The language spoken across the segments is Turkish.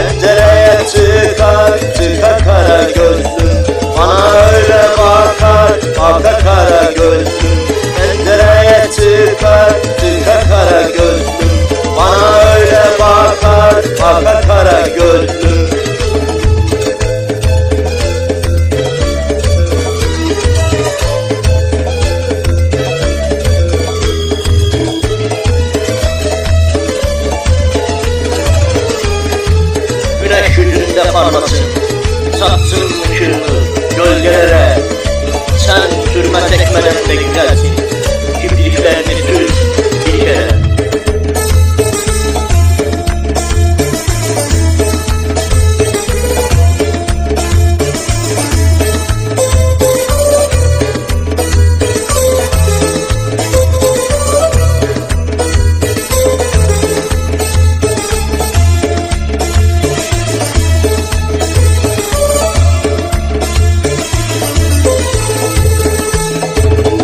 Pencereye çıkar, çıkar kara gözlüm. Bana öyle bakar, bakar kara gözlüm. Pencereye çıkar, çıkar kara gözlüm. Bana öyle bakar, bakar kara gözlüm. Güneş yüzünde parlasın, satsın ışığını gölgelere. Sen sürme tekmeden de güzelsin, kirpiklerini sür bir kere.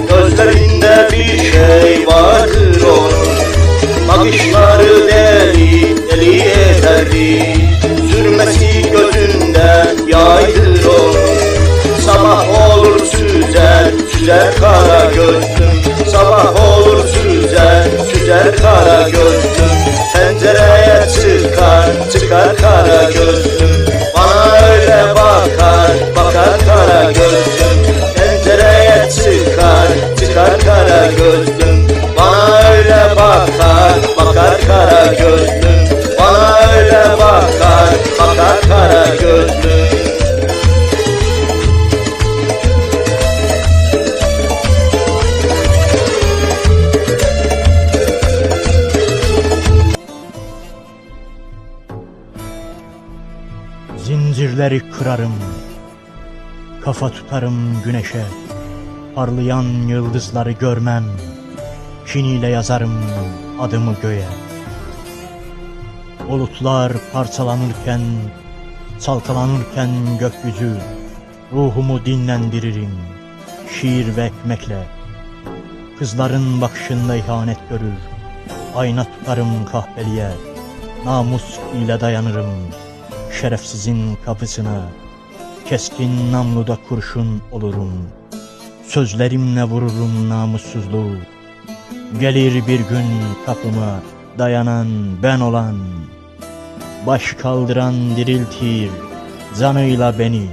Gözlerinde bir şey vardır onun, bakışları deli, deli ederdi. Sürmesi gözünden yaydır onun. Sabah olur süzer, süzer kara gözlüm. Sabah olur süzer, süzer kara gözlüm. Pencereye çıkar, çıkar kara gözlüm. Bana öyle bakar, bakar kara gözlüm. Pencereye çıkar, çıkar kara gözlüm. Bana öyle bakar, bakar kara gözlüm. Bana öyle bakar, bakar kara gözlüm. Zincirleri kırarım, kafa tutarım güneşe. Parlayan yıldızları görmem, kiniyle yazarım adımı göğe. Bulutlar parçalanırken, çalkalanırken gökyüzü, ruhumu dinlendiririm şiir ve ekmekle. Kızların bakışında ihanet görür, ayna tutarım kahpeliğe. Namus ile dayanırım şerefsizin kapısına. Keskin namluda kurşun olurum, sözlerimle vururum namussuzluğu. Gelir bir gün kapıma dayanan ben olan, baş kaldıran diriltir canıyla beni.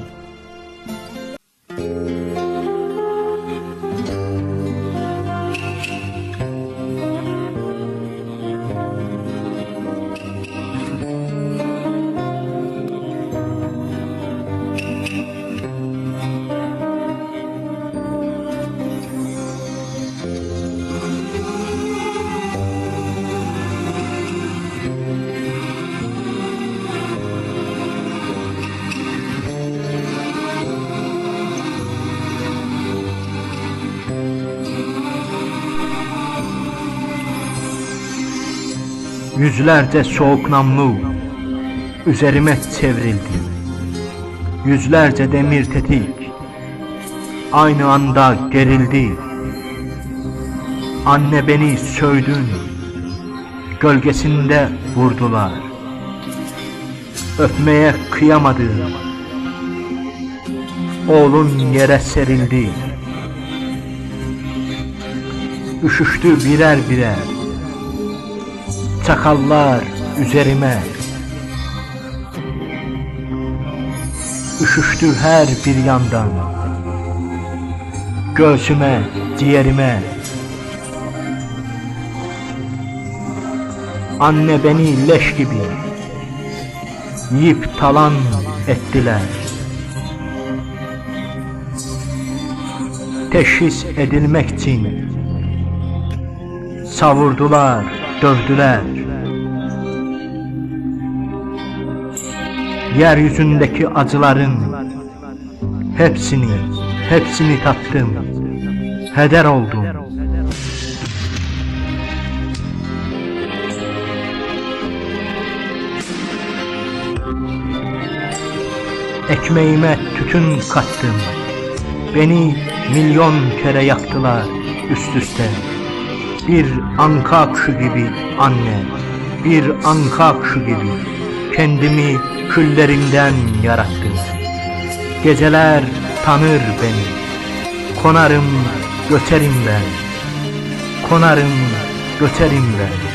Yüzlerce soğuk namlu üzerime çevrildi. Yüzlerce demir tetik aynı anda gerildi. Anne beni söydün, gölgesinde vurdular. Öpmeye kıyamadım, oğlun yere serildi. Üşüştü birer birer çakallar üzerime. Üşüştü her bir yandan, göğsüme, ciğerime. Anne beni leş gibi yiyip talan ettiler. Teşhis edilmek için savurdular, dövdüler. Yeryüzündeki acıların hepsini tattım, heder oldum. Ekmeğime tütün kattım, beni milyon kere yaktılar üst üste. Bir anka kuşu gibi anne, bir anka kuşu gibi kendimi küllerinden yarattın. Geceler tanır beni, konarım göçerim ben, konarım göçerim ben.